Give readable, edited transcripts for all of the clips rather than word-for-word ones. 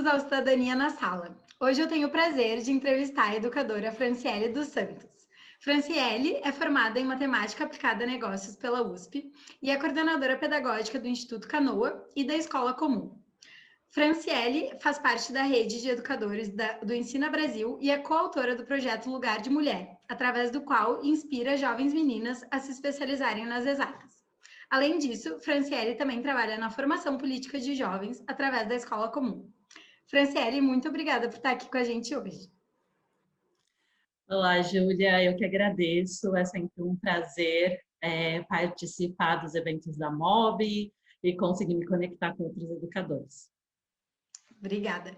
bem-vindos ao Cidadania na Sala. Hoje eu tenho o prazer de entrevistar a educadora Franciele dos Santos. Franciele é formada em Matemática Aplicada a Negócios pela USP e é coordenadora pedagógica do Instituto Canoa e da Escola Comum. Franciele faz parte da rede de educadores do Ensina Brasil e é coautora do projeto Lugar de Mulher, através do qual inspira jovens meninas a se especializarem nas exatas. Além disso, Franciele também trabalha na formação política de jovens através da Escola Comum. Franciele, muito obrigada por estar aqui com a gente hoje. Olá, Júlia, eu que agradeço, é sempre um prazer participar dos eventos da MOB e conseguir me conectar com outros educadores. Obrigada.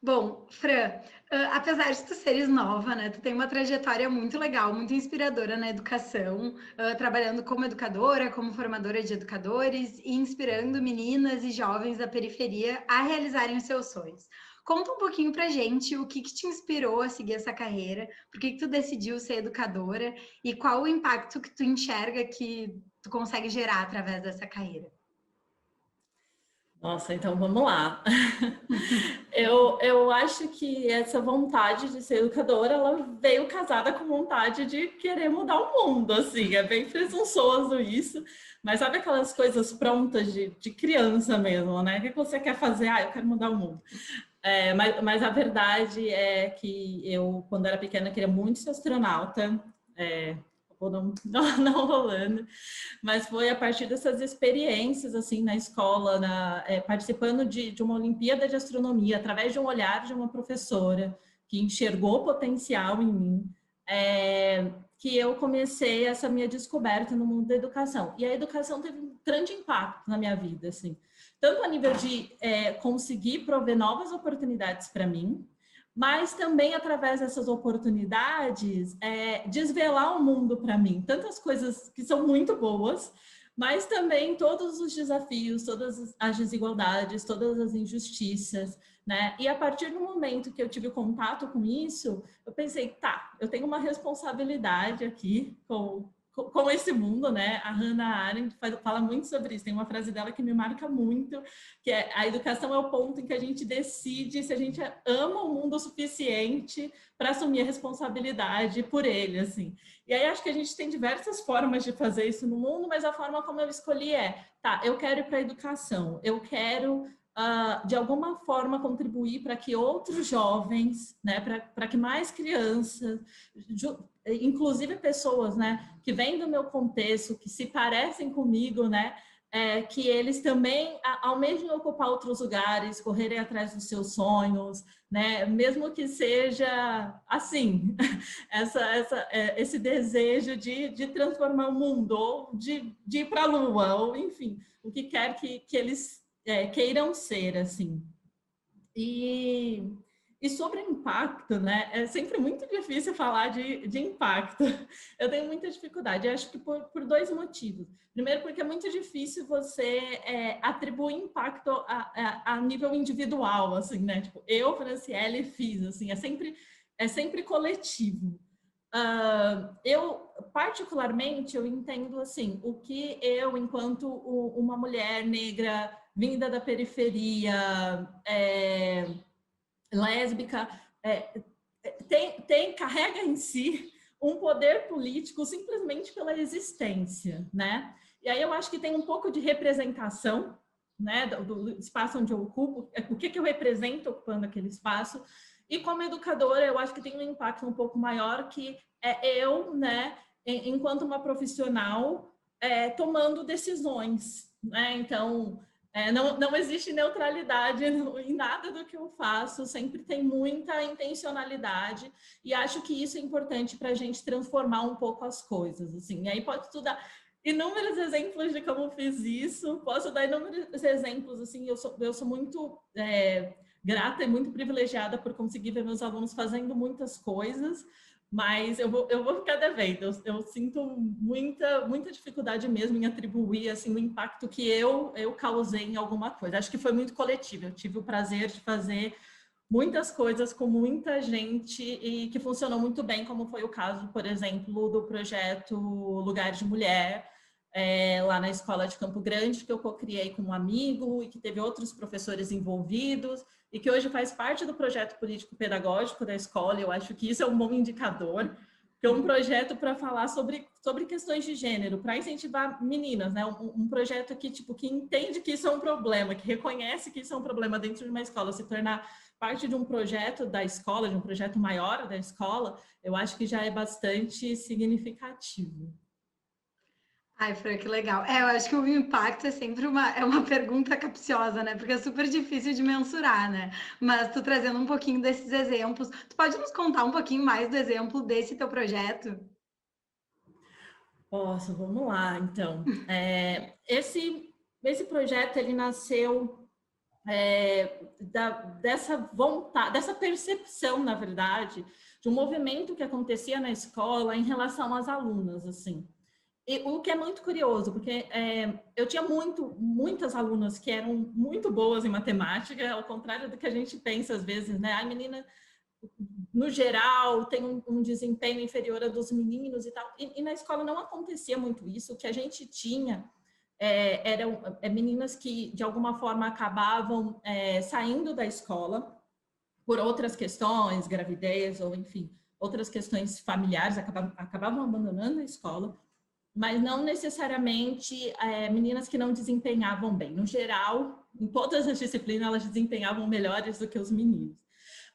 Bom, Fran, apesar de tu seres nova, né, tu tem uma trajetória muito legal, muito inspiradora na educação, trabalhando como educadora, como formadora de educadores e inspirando meninas e jovens da periferia a realizarem os seus sonhos. Conta um pouquinho pra gente o que te inspirou a seguir essa carreira, por que tu decidiu ser educadora e qual o impacto que tu enxerga que tu consegue gerar através dessa carreira. Nossa, então vamos lá. Eu acho que essa vontade de ser educadora, ela veio casada com vontade de querer mudar o mundo, assim, é bem presunçoso isso, mas sabe aquelas coisas prontas de criança mesmo, né? O que você quer fazer? Ah, eu quero mudar o mundo. Mas a verdade é que eu, quando era pequena, queria muito ser astronauta, acabou não rolando, mas foi a partir dessas experiências, assim, na escola, participando de uma Olimpíada de Astronomia, através de um olhar de uma professora que enxergou potencial em mim, que eu comecei essa minha descoberta no mundo da educação. E a educação teve um grande impacto na minha vida, assim, tanto a nível de conseguir prover novas oportunidades para mim, mas também através dessas oportunidades, desvelar o mundo para mim. Tantas coisas que são muito boas, mas também todos os desafios, todas as desigualdades, todas as injustiças, né? E a partir do momento que eu tive contato com isso, eu pensei, tá, eu tenho uma responsabilidade aqui com esse mundo, né? A Hannah Arendt fala muito sobre isso, tem uma frase dela que me marca muito, que é: a educação é o ponto em que a gente decide se a gente ama o mundo o suficiente para assumir a responsabilidade por ele, assim. E aí acho que a gente tem diversas formas de fazer isso no mundo, mas a forma como eu escolhi tá, eu quero ir para a educação, eu quero de alguma forma contribuir para que outros jovens, né, para que mais crianças, inclusive pessoas, né, que vêm do meu contexto, que se parecem comigo, né, que eles também almejem ocupar outros lugares, correrem atrás dos seus sonhos, né, mesmo que seja assim, esse desejo de transformar o mundo, ou de ir para a Lua, ou enfim, o que quer que eles queiram ser, assim. E sobre impacto, né? É sempre muito difícil falar de impacto. Eu tenho muita dificuldade, acho que por dois motivos. Primeiro, porque é muito difícil você atribuir impacto a nível individual, assim, né? Tipo, eu, Franciele, fiz, assim, é sempre coletivo. Eu, particularmente, eu entendo, assim, o que eu, enquanto uma mulher negra, vinda da periferia, lésbica, carrega em si um poder político simplesmente pela existência, né? E aí eu acho que tem um pouco de representação, né, do espaço onde eu ocupo, o que eu represento ocupando aquele espaço, e como educadora eu acho que tem um impacto um pouco maior, que eu, né, enquanto uma profissional, tomando decisões, né? Então, não existe neutralidade em nada do que eu faço, sempre tem muita intencionalidade, e acho que isso é importante para a gente transformar um pouco as coisas, assim. E aí pode estudar inúmeros exemplos de como fiz isso, posso dar inúmeros exemplos, assim, eu sou muito grata e muito privilegiada por conseguir ver meus alunos fazendo muitas coisas, mas eu vou ficar devendo. Eu sinto muita dificuldade mesmo em atribuir, assim, o impacto que eu causei em alguma coisa. Acho que foi muito coletivo. Eu tive o prazer de fazer muitas coisas com muita gente e que funcionou muito bem, como foi o caso, por exemplo, do projeto Lugar de Mulher, lá na escola de Campo Grande, que eu co-criei com um amigo e que teve outros professores envolvidos e que hoje faz parte do projeto político-pedagógico da escola. Eu acho que isso é um bom indicador, que é um projeto para falar sobre questões de gênero, para incentivar meninas, né? Um projeto que, tipo, que entende que isso é um problema, que reconhece que isso é um problema dentro de uma escola, se tornar parte de um projeto da escola, de um projeto maior da escola, eu acho que já é bastante significativo. Ai, Fran, que legal. Eu acho que o impacto é sempre uma pergunta capciosa, né? Porque é super difícil de mensurar, né? Mas tu trazendo um pouquinho desses exemplos, tu pode nos contar um pouquinho mais do exemplo desse teu projeto? Posso, vamos lá, então. Esse projeto, ele nasceu dessa vontade, dessa percepção, na verdade, de um movimento que acontecia na escola em relação às alunas, assim. E o que é muito curioso, porque eu tinha muitas alunas que eram muito boas em matemática, ao contrário do que a gente pensa às vezes, né? A menina, no geral, tem um desempenho inferior a dos meninos e tal. E na escola não acontecia muito isso. O que a gente tinha eram meninas que, de alguma forma, acabavam saindo da escola por outras questões, gravidez ou, enfim, outras questões familiares, acabavam abandonando a escola, mas não necessariamente meninas que não desempenhavam bem. No geral, em todas as disciplinas, elas desempenhavam melhores do que os meninos.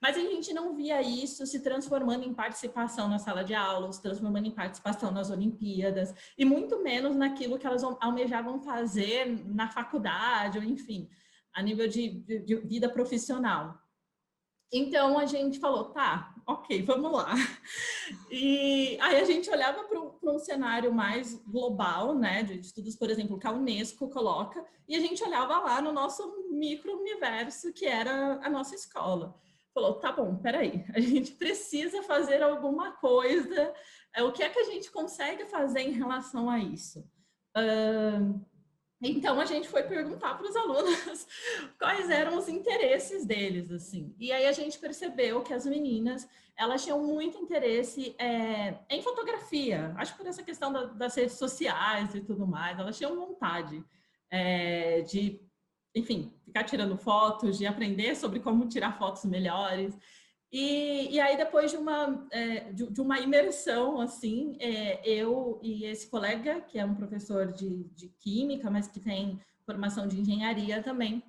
Mas a gente não via isso se transformando em participação na sala de aula, se transformando em participação nas Olimpíadas, e muito menos naquilo que elas almejavam fazer na faculdade, ou enfim, a nível de vida profissional. Então a gente falou, tá, ok, vamos lá. E aí a gente olhava para um cenário mais global, né, de estudos, por exemplo, que a Unesco coloca, e a gente olhava lá no nosso micro-universo, que era a nossa escola. Falou, tá bom, peraí, a gente precisa fazer alguma coisa, o que é que a gente consegue fazer em relação a isso? Então a gente foi perguntar para os alunos quais eram os interesses deles, assim. E aí a gente percebeu que as meninas, elas tinham muito interesse em fotografia. Acho que por essa questão das redes sociais e tudo mais, elas tinham vontade de, enfim, ficar tirando fotos, de aprender sobre como tirar fotos melhores. E aí, depois de uma imersão, assim, eu e esse colega, que é um professor de química, mas que tem formação de engenharia também,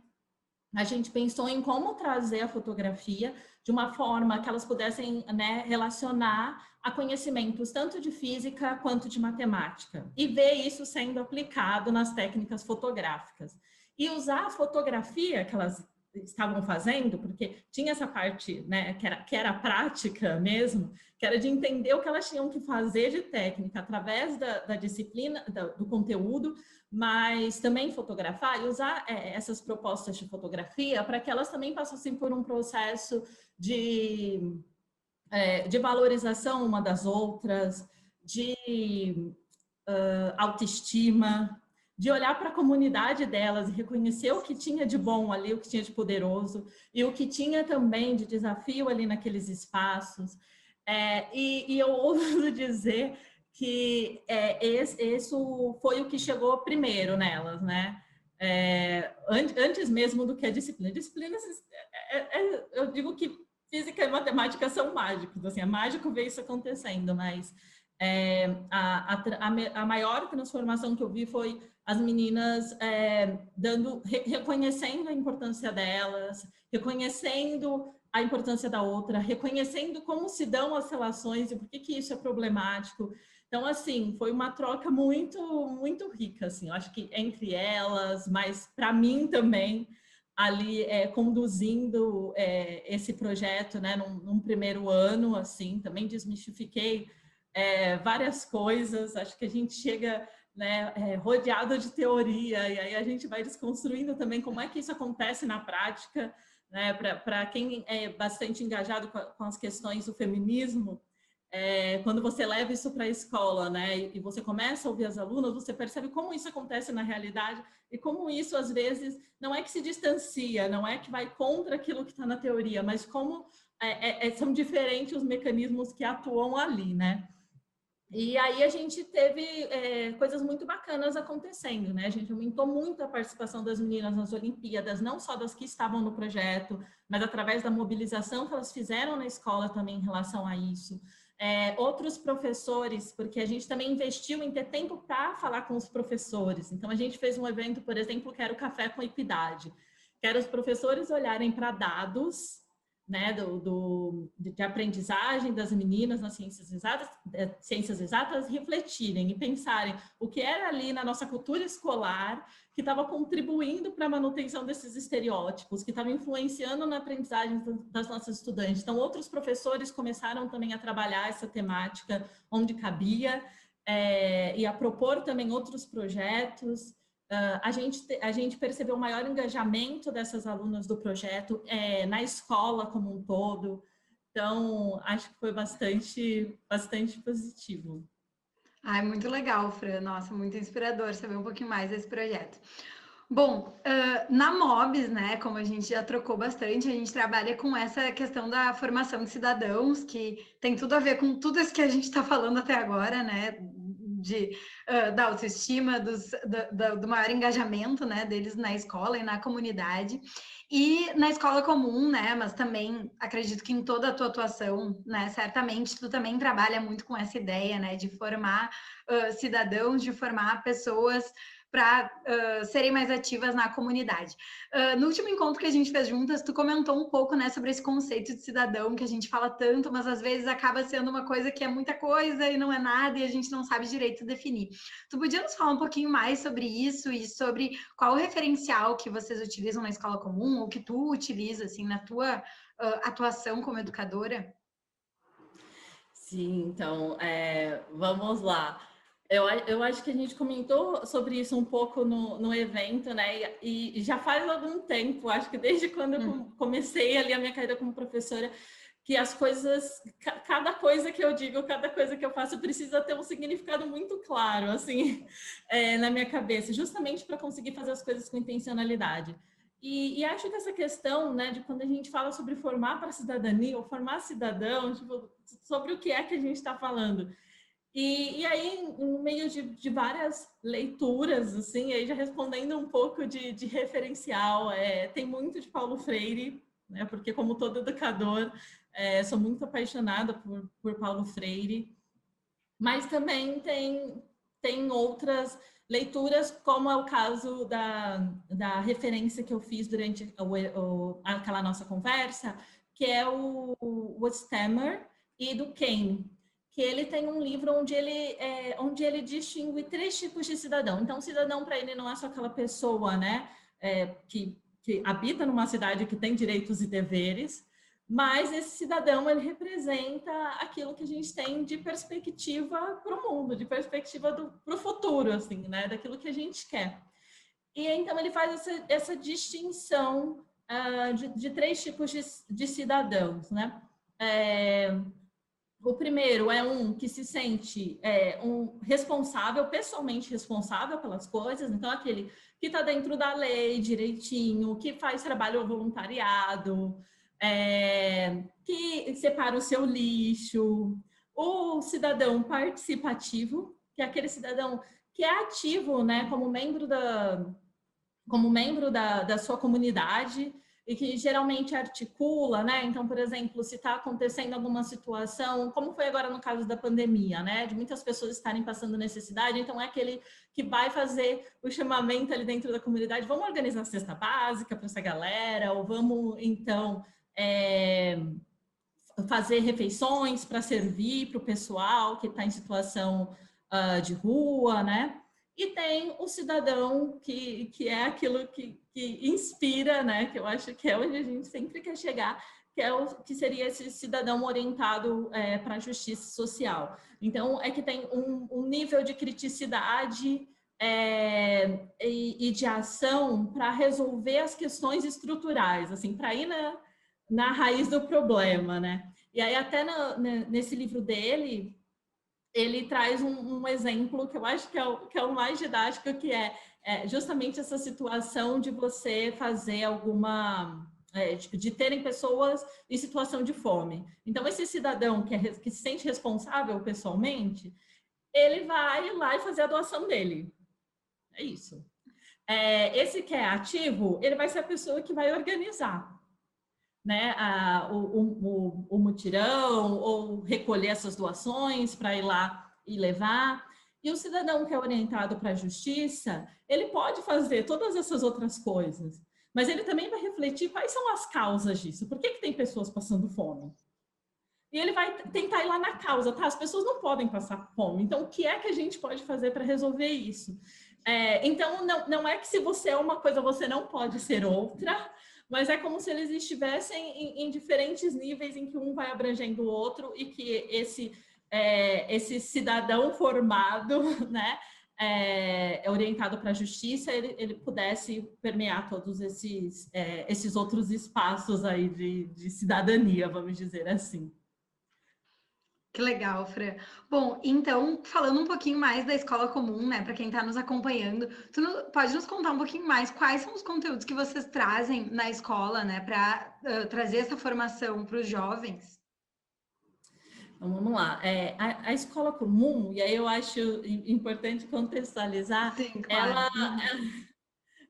a gente pensou em como trazer a fotografia de uma forma que elas pudessem, né, relacionar a conhecimentos tanto de física quanto de matemática, e ver isso sendo aplicado nas técnicas fotográficas. E usar a fotografia que elas estavam fazendo, porque tinha essa parte, né, que era prática mesmo, que era de entender o que elas tinham que fazer de técnica através da disciplina, do conteúdo, mas também fotografar e usar essas propostas de fotografia para que elas também passassem por um processo de valorização uma das outras, de autoestima, de olhar para a comunidade delas e reconhecer o que tinha de bom ali, o que tinha de poderoso e o que tinha também de desafio ali naqueles espaços. E eu ouso dizer que isso foi o que chegou primeiro nelas, né? Antes mesmo do que a disciplina. Disciplinas, eu digo que física e matemática são mágicos, assim, é mágico ver isso acontecendo, mas a maior transformação que eu vi foi as meninas reconhecendo a importância delas, reconhecendo a importância da outra, reconhecendo como se dão as relações e por que isso é problemático. Então, assim, foi uma troca muito, muito rica, assim, eu acho que entre elas, mas para mim também, ali conduzindo esse projeto, né, num primeiro ano, assim, também desmistifiquei várias coisas, acho que a gente chega, né, rodeado de teoria, e aí a gente vai desconstruindo também como é que isso acontece na prática, né, para quem é bastante engajado com as questões do feminismo, quando você leva isso para a escola, né, e você começa a ouvir as alunas, você percebe como isso acontece na realidade e como isso, às vezes, não é que se distancia, não é que vai contra aquilo que está na teoria, mas como são diferentes os mecanismos que atuam ali, né? E aí a gente teve coisas muito bacanas acontecendo, né? A gente aumentou muito a participação das meninas nas Olimpíadas, não só das que estavam no projeto, mas através da mobilização que elas fizeram na escola também em relação a isso. Outros professores, porque a gente também investiu em ter tempo para falar com os professores. Então a gente fez um evento, por exemplo, que era o Café com Equidade, que era os professores olharem para dados, né, de aprendizagem das meninas nas ciências exatas, refletirem e pensarem o que era ali na nossa cultura escolar que estava contribuindo para a manutenção desses estereótipos, que estava influenciando na aprendizagem das nossas estudantes. Então, outros professores começaram também a trabalhar essa temática onde cabia, e a propor também outros projetos. A gente percebeu o maior engajamento dessas alunas do projeto na escola como um todo. Então, acho que foi bastante positivo. Ai, muito legal, Fran. Nossa, muito inspirador saber um pouquinho mais desse projeto. Bom, na MOBS, né, como a gente já trocou bastante, a gente trabalha com essa questão da formação de cidadãos, que tem tudo a ver com tudo isso que a gente está falando até agora, né, da autoestima, do maior engajamento, né, deles na escola e na comunidade. E na escola comum, né, mas também acredito que em toda a tua atuação, né, certamente tu também trabalha muito com essa ideia, né, de formar cidadãos, de formar pessoas para serem mais ativas na comunidade. No último encontro que a gente fez juntas, tu comentou um pouco, né, sobre esse conceito de cidadão que a gente fala tanto, mas às vezes acaba sendo uma coisa que é muita coisa e não é nada e a gente não sabe direito definir. Tu podia nos falar um pouquinho mais sobre isso e sobre qual o referencial que vocês utilizam na escola comum ou que tu utiliza, assim, na tua atuação como educadora? Sim, então, vamos lá. Eu acho que a gente comentou sobre isso um pouco no evento, né? E já faz algum tempo, acho que desde quando eu comecei ali a minha carreira como professora, que as coisas, cada coisa que eu digo, cada coisa que eu faço precisa ter um significado muito claro, assim, na minha cabeça, justamente para conseguir fazer as coisas com intencionalidade. E acho que essa questão, né, de quando a gente fala sobre formar para a cidadania ou formar cidadão, tipo, sobre o que é que a gente está falando. E aí, no meio de várias leituras, assim, aí já respondendo um pouco de referencial, tem muito de Paulo Freire, né, porque como todo educador, sou muito apaixonada por Paulo Freire, mas também tem outras leituras, como é o caso da referência que eu fiz durante aquela nossa conversa, que é o Stemmer e do Kane, que ele tem um livro onde ele distingue 3 tipos de cidadão. Então, cidadão para ele não é só aquela pessoa, né, que habita numa cidade que tem direitos e deveres, mas esse cidadão, ele representa aquilo que a gente tem de perspectiva para o mundo, de perspectiva para o futuro, assim, né? Daquilo que a gente quer. E então ele faz essa distinção de 3 tipos de cidadãos, né? O primeiro é um que se sente um responsável, pessoalmente responsável pelas coisas, então aquele que está dentro da lei direitinho, que faz trabalho voluntariado, que separa o seu lixo. O cidadão participativo, que é aquele cidadão que é ativo, né, como membro da sua comunidade e que geralmente articula, né? Então, por exemplo, se está acontecendo alguma situação, como foi agora no caso da pandemia, né? De muitas pessoas estarem passando necessidade, então é aquele que vai fazer o chamamento ali dentro da comunidade, vamos organizar a cesta básica para essa galera, ou vamos, então, fazer refeições para servir para o pessoal que está em situação de rua, né? E tem o cidadão que é aquilo que inspira, né? Que eu acho que é onde a gente sempre quer chegar, que seria esse cidadão orientado para a justiça social. Então, é que tem um nível de criticidade e de ação para resolver as questões estruturais, assim, para ir na raiz do problema, né? E aí, até nesse livro dele, ele traz um exemplo que eu acho que é o mais didático, que é justamente essa situação de você fazer de terem pessoas em situação de fome. Então, esse cidadão que se sente responsável pessoalmente, ele vai lá e fazer a doação dele. É isso. Esse que é ativo, ele vai ser a pessoa que vai organizar, né, o mutirão ou recolher essas doações para ir lá e levar. E o cidadão que é orientado para a justiça, ele pode fazer todas essas outras coisas, mas ele também vai refletir quais são as causas disso. Por que tem pessoas passando fome? E ele vai tentar ir lá na causa, tá? As pessoas não podem passar fome, então o que é que a gente pode fazer para resolver isso? Então, não é que se você é uma coisa, você não pode ser outra, mas é como se eles estivessem em diferentes níveis em que um vai abrangendo o outro e que esse cidadão formado, né, orientado para a justiça, ele pudesse permear todos esses outros espaços aí de cidadania, vamos dizer assim. Que legal, Fran. Bom, então, falando um pouquinho mais da escola comum, né, para quem está nos acompanhando, pode nos contar um pouquinho mais quais são os conteúdos que vocês trazem na escola, né, para trazer essa formação para os jovens? Então, vamos lá. A escola comum, e aí eu acho importante contextualizar, Sim, claro.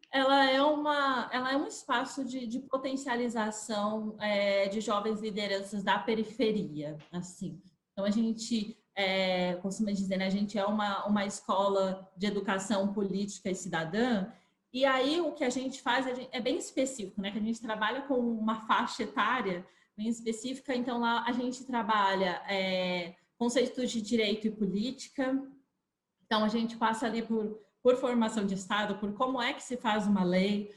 ela é um espaço de potencialização de jovens lideranças da periferia, assim. Então, a gente costuma dizer, né, a gente é uma escola de educação política e cidadã, e aí o que a gente faz é bem específico, né, que a gente trabalha com uma faixa etária bem específica, então lá a gente trabalha conceitos de direito e política, então, a gente passa ali por formação de Estado, por como é que se faz uma lei,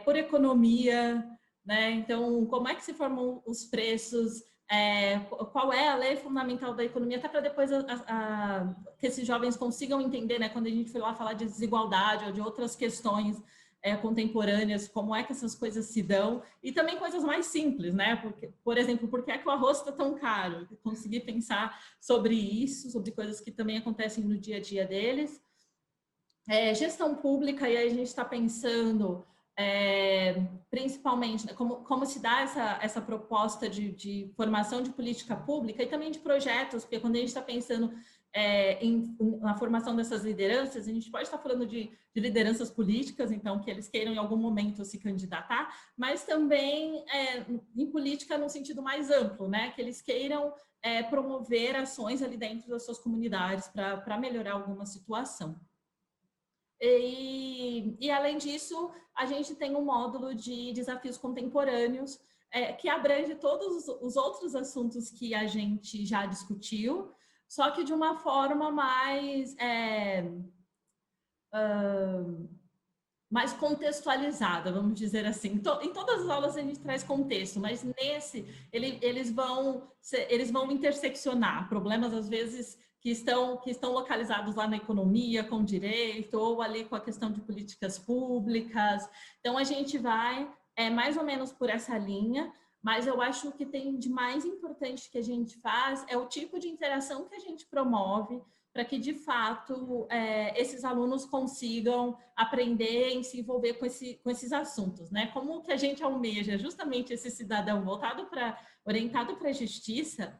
por economia, né? Então, como é que se formam os preços, qual é a lei fundamental da economia, até para depois que esses jovens consigam entender, né? Quando a gente foi lá falar de desigualdade ou de outras questões contemporâneas, como é que essas coisas se dão, e também coisas mais simples, né? Porque, por exemplo, por que é que o arroz está tão caro? Conseguir pensar sobre isso, sobre coisas que também acontecem no dia a dia deles. Gestão pública, e aí a gente está pensando principalmente, né, como se dá essa proposta de formação de política pública e também de projetos, porque quando a gente está pensando na formação dessas lideranças, a gente pode estar falando de lideranças políticas, então que eles queiram em algum momento se candidatar, mas também em política no sentido mais amplo, né? Que eles queiram promover ações ali dentro das suas comunidades para melhorar alguma situação. E além disso, a gente tem um módulo de desafios contemporâneos que abrange todos os outros assuntos que a gente já discutiu, só que de uma forma mais contextualizada, vamos dizer assim. Em todas as aulas a gente traz contexto, mas nesse eles vão interseccionar problemas, às vezes, que estão localizados lá na economia, com direito, ou ali com a questão de políticas públicas. Então, a gente vai mais ou menos por essa linha, mas eu acho que tem de mais importante que a gente faz é o tipo de interação que a gente promove para que, de fato, esses alunos consigam aprender e se envolver com esses assuntos, né? Como que a gente almeja justamente esse cidadão orientado para a justiça,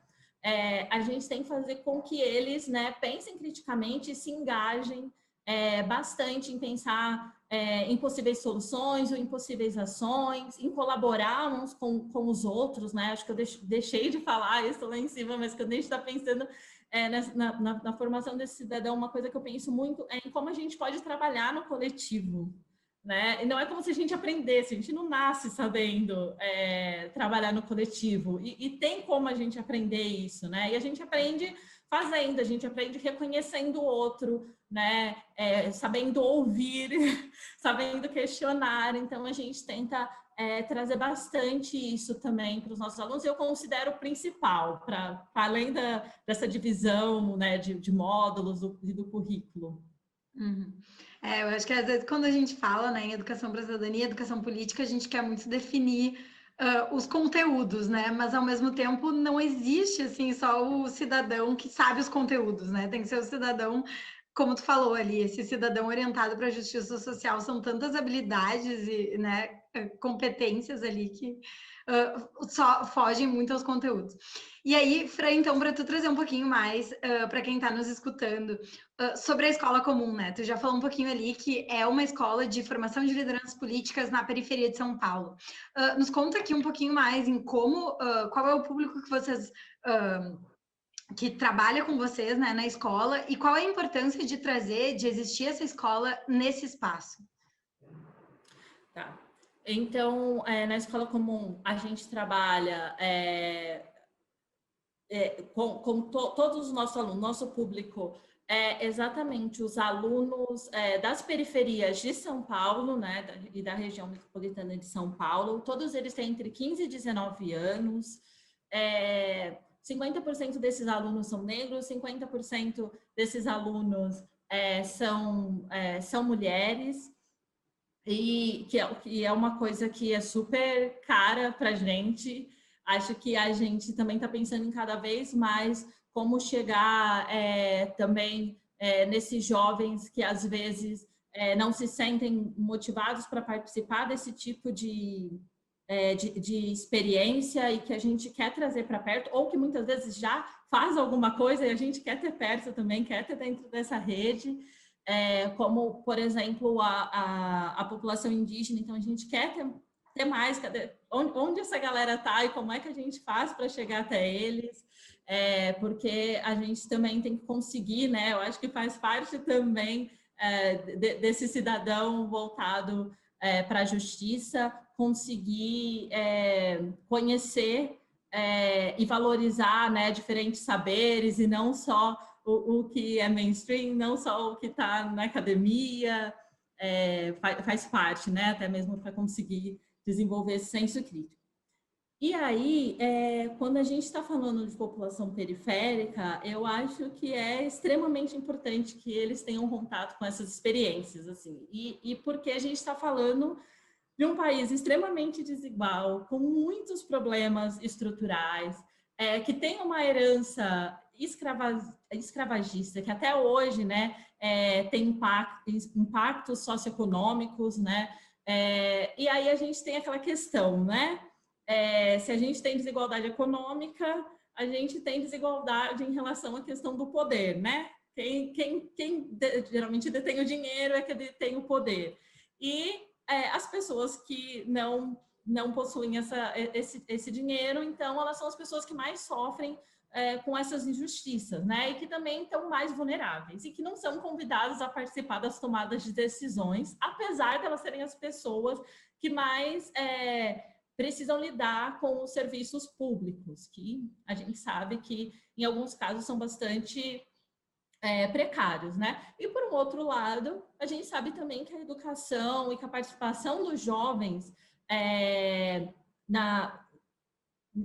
a gente tem que fazer com que eles, né, pensem criticamente e se engajem bastante em pensar em possíveis soluções ou em possíveis ações, em colaborar uns com os outros, né? Acho que eu deixei de falar isso lá em cima, mas quando a gente está pensando na formação desse cidadão, uma coisa que eu penso muito é em como a gente pode trabalhar no coletivo, né? E não é como se a gente aprendesse, a gente não nasce sabendo trabalhar no coletivo, e tem como a gente aprender isso, né? E a gente aprende fazendo, a gente aprende reconhecendo o outro, né? Sabendo ouvir, sabendo questionar, então a gente tenta trazer bastante isso também para os nossos alunos, eu considero o principal, para além dessa divisão, né, de módulos do currículo. Uhum. Eu acho que às vezes quando a gente fala, né, em educação para a cidadania, educação política, a gente quer muito definir os conteúdos, né? Mas ao mesmo tempo não existe assim só o cidadão que sabe os conteúdos, né? Tem que ser o cidadão, como tu falou ali, esse cidadão orientado para a justiça social, são tantas habilidades e, né, competências ali que só fogem muito aos conteúdos. E aí, Fran, então, para tu trazer um pouquinho mais para quem está nos escutando sobre a escola comum, né? Tu já falou um pouquinho ali que é uma escola de formação de lideranças políticas na periferia de São Paulo. Nos conta aqui um pouquinho mais em como, qual é o público que vocês que trabalha com vocês, né, na escola, e qual é a importância de trazer, de existir essa escola nesse espaço? Tá. Então, na escola comum, a gente trabalha todos os nossos alunos, nosso público é exatamente os alunos das periferias de São Paulo, né, e da região metropolitana de São Paulo. Todos eles têm entre 15 e 19 anos. 50% desses alunos são negros, 50% desses alunos são mulheres. E que é uma coisa que é super cara para a gente. Acho que a gente também está pensando em cada vez mais como chegar também nesses jovens que às vezes não se sentem motivados para participar desse tipo de experiência e que a gente quer trazer para perto, ou que muitas vezes já faz alguma coisa e a gente quer ter perto também, quer ter dentro dessa rede. Como, por exemplo, a população indígena. Então, a gente quer ter mais, onde essa galera está e como é que a gente faz para chegar até eles, porque a gente também tem que conseguir, né? Eu acho que faz parte também desse cidadão voltado para a justiça, conseguir conhecer e valorizar, né, diferentes saberes e não só o que é mainstream, não só o que está na academia, faz parte, né? Até mesmo para conseguir desenvolver esse senso crítico. E aí, quando a gente está falando de população periférica, eu acho que é extremamente importante que eles tenham contato com essas experiências, assim, e porque a gente está falando de um país extremamente desigual, com muitos problemas estruturais, que tem uma herança escravagista, que até hoje, né, tem impactos socioeconômicos, né, e aí a gente tem aquela questão, né, se a gente tem desigualdade econômica, a gente tem desigualdade em relação à questão do poder, né, quem geralmente detém o dinheiro é que detém o poder, e as pessoas que não possuem esse dinheiro, então elas são as pessoas que mais sofrem com essas injustiças, né? E que também estão mais vulneráveis e que não são convidadas a participar das tomadas de decisões, apesar de elas serem as pessoas que mais precisam lidar com os serviços públicos, que a gente sabe que em alguns casos são bastante precários, né? E por um outro lado, a gente sabe também que a educação e que a participação dos jovens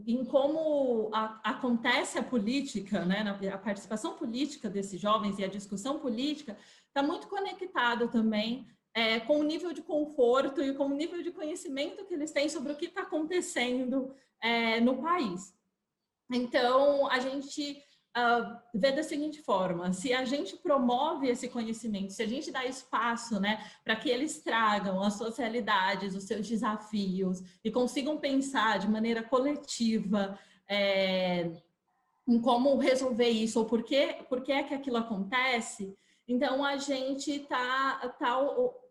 em como acontece a política, né? A participação política desses jovens e a discussão política está muito conectado também com o nível de conforto e com o nível de conhecimento que eles têm sobre o que está acontecendo no país. Então, a gente vê da seguinte forma: se a gente promove esse conhecimento, se a gente dá espaço, né, para que eles tragam as suas realidades, os seus desafios e consigam pensar de maneira coletiva em como resolver isso ou por que é que aquilo acontece, então a gente está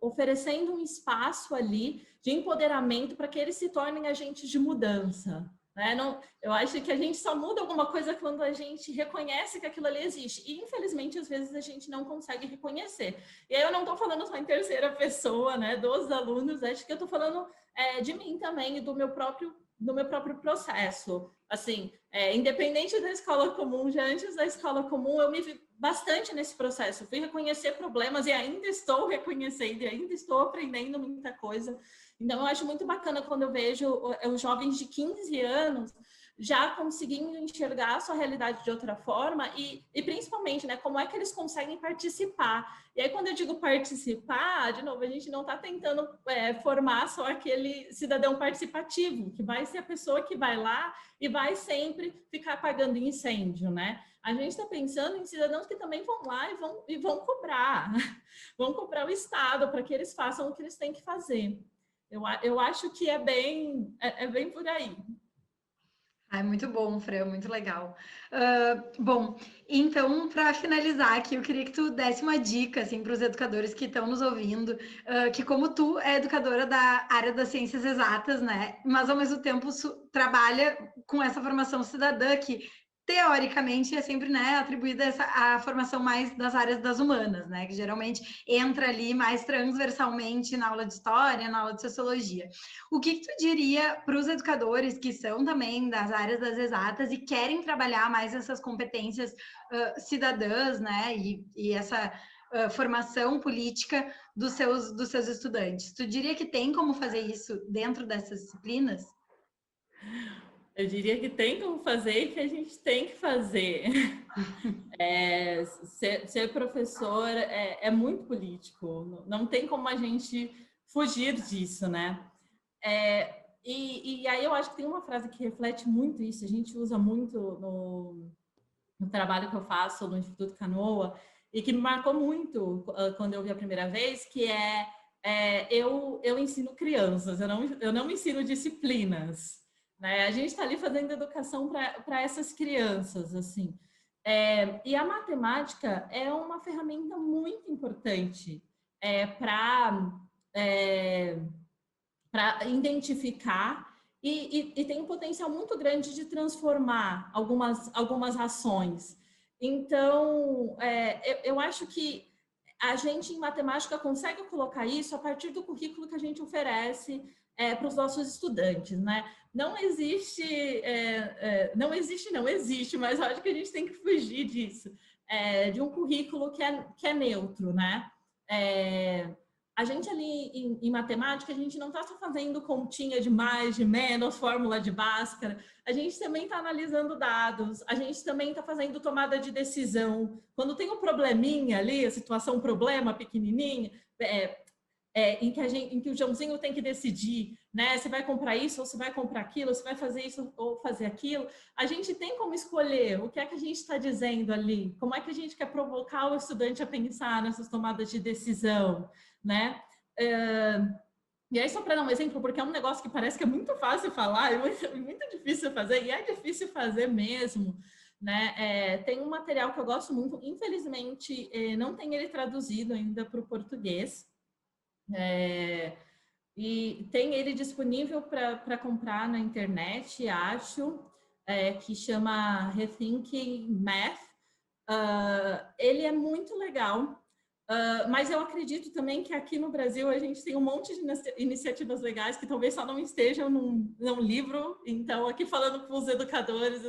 oferecendo um espaço ali de empoderamento para que eles se tornem agentes de mudança. Né? Não, eu acho que a gente só muda alguma coisa quando a gente reconhece que aquilo ali existe. E, infelizmente, às vezes a gente não consegue reconhecer. E aí eu não estou falando só em terceira pessoa, né, dos alunos, acho que eu estou falando de mim também e do meu próprio processo. Assim, independente da escola comum, já antes da escola comum, eu me vi bastante nesse processo. Fui reconhecer problemas e ainda estou reconhecendo, e ainda estou aprendendo muita coisa. Então, eu acho muito bacana quando eu vejo os jovens de 15 anos já conseguindo enxergar a sua realidade de outra forma e principalmente, né, como é que eles conseguem participar. E aí, quando eu digo participar, de novo, a gente não está tentando formar só aquele cidadão participativo, que vai ser a pessoa que vai lá e vai sempre ficar apagando incêndio, né? A gente está pensando em cidadãos que também vão lá vão cobrar, vão cobrar o Estado para que eles façam o que eles têm que fazer. Eu acho que é bem por aí. É muito bom, Fran, muito legal. Bom, então, para finalizar aqui, eu queria que tu desse uma dica assim, para os educadores que estão nos ouvindo, que como tu é educadora da área das ciências exatas, né? Mas ao mesmo tempo trabalha com essa formação cidadã que teoricamente é sempre, né, atribuída a formação mais das áreas das humanas, né? Que geralmente entra ali mais transversalmente na aula de história, na aula de sociologia. O que tu diria para os educadores que são também das áreas das exatas e querem trabalhar mais essas competências cidadãs, né? E essa formação política dos seus estudantes? Tu diria que tem como fazer isso dentro dessas disciplinas? Eu diria que tem como fazer e que a gente tem que fazer. Ser professor é muito político, não tem como a gente fugir disso, né? E aí eu acho que tem uma frase que reflete muito isso, a gente usa muito no trabalho que eu faço no Instituto Canoa, e que me marcou muito quando eu vi a primeira vez, que eu ensino crianças, eu não ensino disciplinas, né? A gente está ali fazendo educação para essas crianças, assim. E a matemática é uma ferramenta muito importante para identificar e tem um potencial muito grande de transformar algumas ações. Então, eu acho que a gente, em matemática, consegue colocar isso a partir do currículo que a gente oferece para os nossos estudantes, né? Não existe, não existe, mas eu acho que a gente tem que fugir disso, de um currículo que é neutro, né? A gente ali em matemática, a gente não está só fazendo continha de mais, de menos, fórmula de Bhaskara, a gente também está analisando dados, a gente também está fazendo tomada de decisão. Quando tem um probleminha ali, a situação problema pequenininha, em que o Joãozinho tem que decidir, né? Se vai comprar isso ou se vai comprar aquilo, se vai fazer isso ou fazer aquilo, a gente tem como escolher o que é que a gente está dizendo ali, como é que a gente quer provocar o estudante a pensar nessas tomadas de decisão, né? E aí, só para dar um exemplo, porque é um negócio que parece que é muito fácil falar e muito difícil fazer, e é difícil fazer mesmo, né? Tem um material que eu gosto muito, infelizmente, não tem ele traduzido ainda para o português, e tem ele disponível para comprar na internet, acho, que chama Rethinking Math. Ele é muito legal, mas eu acredito também que aqui no Brasil a gente tem um monte de iniciativas legais que talvez só não estejam num livro. Então, aqui falando com os educadores,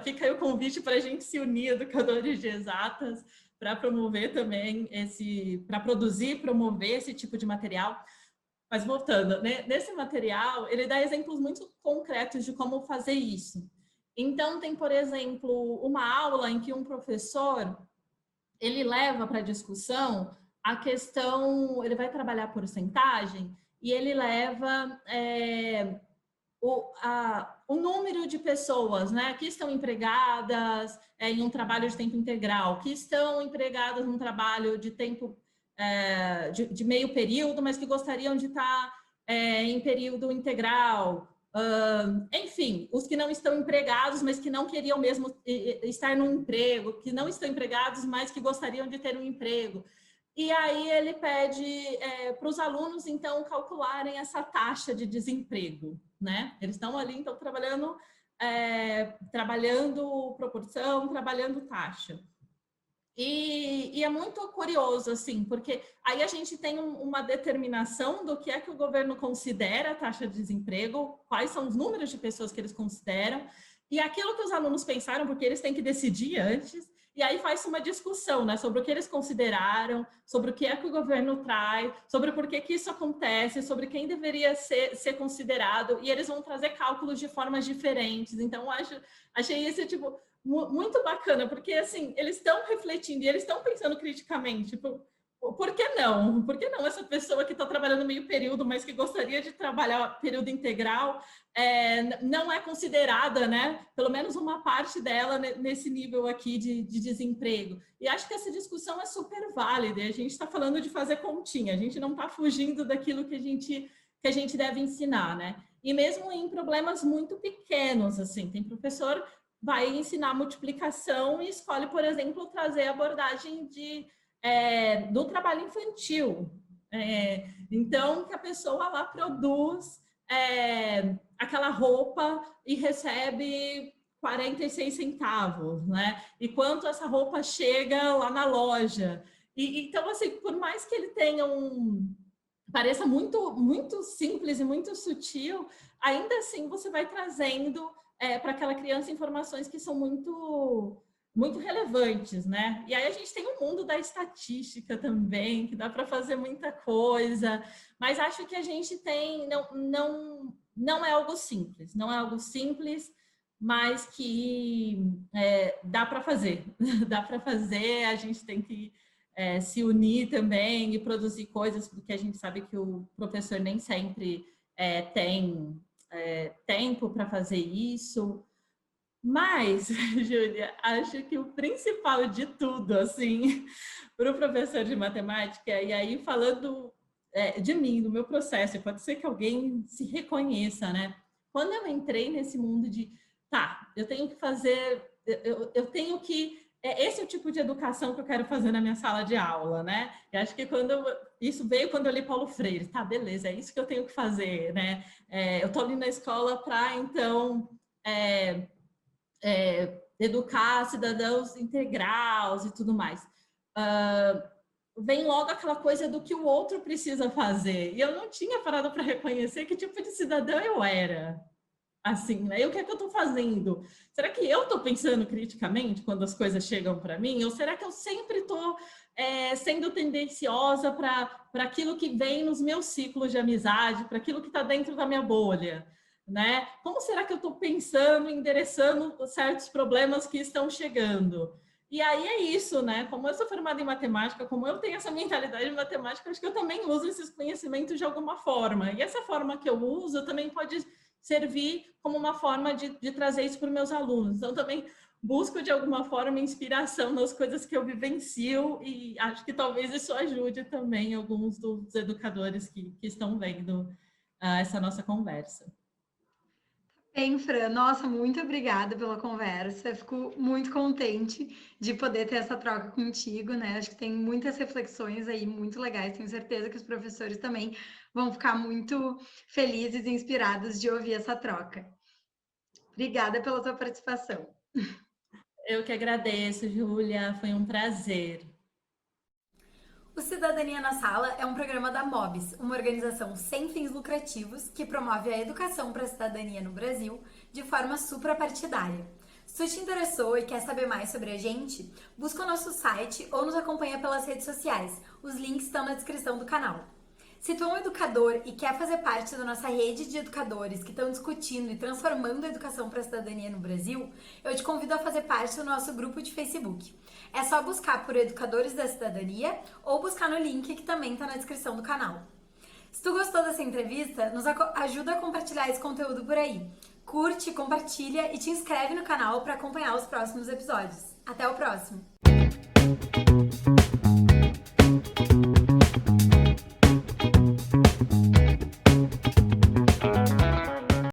fica aí o convite para a gente se unir, educadores de exatas, para promover também para produzir e promover esse tipo de material. Mas voltando, né, nesse material, ele dá exemplos muito concretos de como fazer isso. Então, tem, por exemplo, uma aula em que um professor ele leva para discussão a questão, ele vai trabalhar porcentagem e ele leva o número de pessoas, né, que estão empregadas em um trabalho de tempo integral, que estão empregadas num trabalho de tempo de meio período, mas que gostariam de estar em período integral. Enfim, os que não estão empregados, mas que não queriam mesmo estar num emprego, que não estão empregados, mas que gostariam de ter um emprego. E aí ele pede para os alunos, então, calcularem essa taxa de desemprego, né? Eles estão ali, então, trabalhando proporção, trabalhando taxa. E é muito curioso, assim, porque aí a gente tem uma determinação do que é que o governo considera a taxa de desemprego, quais são os números de pessoas que eles consideram, e aquilo que os alunos pensaram, porque eles têm que decidir antes, e aí faz uma discussão, né, sobre o que eles consideraram, sobre o que é que o governo traz, sobre por que isso acontece, sobre quem deveria ser considerado, e eles vão trazer cálculos de formas diferentes. Então, achei esse tipo muito bacana, porque assim, eles estão refletindo e eles estão pensando criticamente, tipo, Por que não? Por que não essa pessoa que está trabalhando meio período, mas que gostaria de trabalhar período integral, não é considerada, né? Pelo menos uma parte dela nesse nível aqui de desemprego. E acho que essa discussão é super válida. A gente está falando de fazer continha, a gente não está fugindo daquilo que a gente deve ensinar, né? E mesmo em problemas muito pequenos, assim, tem professor vai ensinar multiplicação e escolhe, por exemplo, trazer a abordagem do trabalho infantil. Então, que a pessoa lá produz aquela roupa e recebe 46 centavos, né? E quanto essa roupa chega lá na loja. Então, assim, por mais que ele tenha pareça muito, muito simples e muito sutil, ainda assim você vai trazendo para aquela criança informações que são muito relevantes, né? E aí a gente tem o mundo da estatística também, que dá para fazer muita coisa, mas acho que a gente tem, não é algo simples, não é algo simples, mas que dá para fazer, dá para fazer, a gente tem que se unir também e produzir coisas, porque a gente sabe que o professor nem sempre tem tempo para fazer isso. Mas, Júlia, acho que o principal de tudo, assim, para o professor de matemática, e aí falando de mim, do meu processo, pode ser que alguém se reconheça, né? Quando eu entrei nesse mundo eu tenho que fazer, eu tenho que esse é o tipo de educação que eu quero fazer na minha sala de aula, né? E acho que isso veio quando eu li Paulo Freire. Tá, beleza, é isso que eu tenho que fazer, né? Eu estou ali na escola para, então, educar cidadãos integrados e tudo mais. Vem logo aquela coisa do que o outro precisa fazer. E eu não tinha parado para reconhecer que tipo de cidadão eu era. Assim, né? E o que é que eu estou fazendo? Será que eu estou pensando criticamente quando as coisas chegam para mim? Ou será que eu sempre estou sendo tendenciosa para aquilo que vem nos meus ciclos de amizade, para aquilo que está dentro da minha bolha? Né? Como será que eu estou pensando, endereçando certos problemas que estão chegando? E aí é isso, né? Como eu sou formada em matemática, como eu tenho essa mentalidade de matemática, acho que eu também uso esses conhecimentos de alguma forma. E essa forma que eu uso também pode servir como uma forma de trazer isso para os meus alunos. Então, também busco, de alguma forma, inspiração nas coisas que eu vivencio e acho que talvez isso ajude também alguns dos educadores que estão vendo essa nossa conversa. Bem, Fran, nossa, muito obrigada pela conversa. Fico muito contente de poder ter essa troca contigo, né? Acho que tem muitas reflexões aí muito legais. Tenho certeza que os professores também vão ficar muito felizes e inspirados de ouvir essa troca. Obrigada pela tua participação. Eu que agradeço, Júlia. Foi um prazer. O Cidadania na Sala é um programa da MOBS, uma organização sem fins lucrativos que promove a educação para a cidadania no Brasil de forma suprapartidária. Se tu te interessou e quer saber mais sobre a gente, busca o nosso site ou nos acompanha pelas redes sociais. Os links estão na descrição do canal. Se tu é um educador e quer fazer parte da nossa rede de educadores que estão discutindo e transformando a educação para a cidadania no Brasil, eu te convido a fazer parte do nosso grupo de Facebook. É só buscar por Educadores da Cidadania ou buscar no link que também está na descrição do canal. Se tu gostou dessa entrevista, nos ajuda a compartilhar esse conteúdo por aí. Curte, compartilha e te inscreve no canal para acompanhar os próximos episódios. Até o próximo!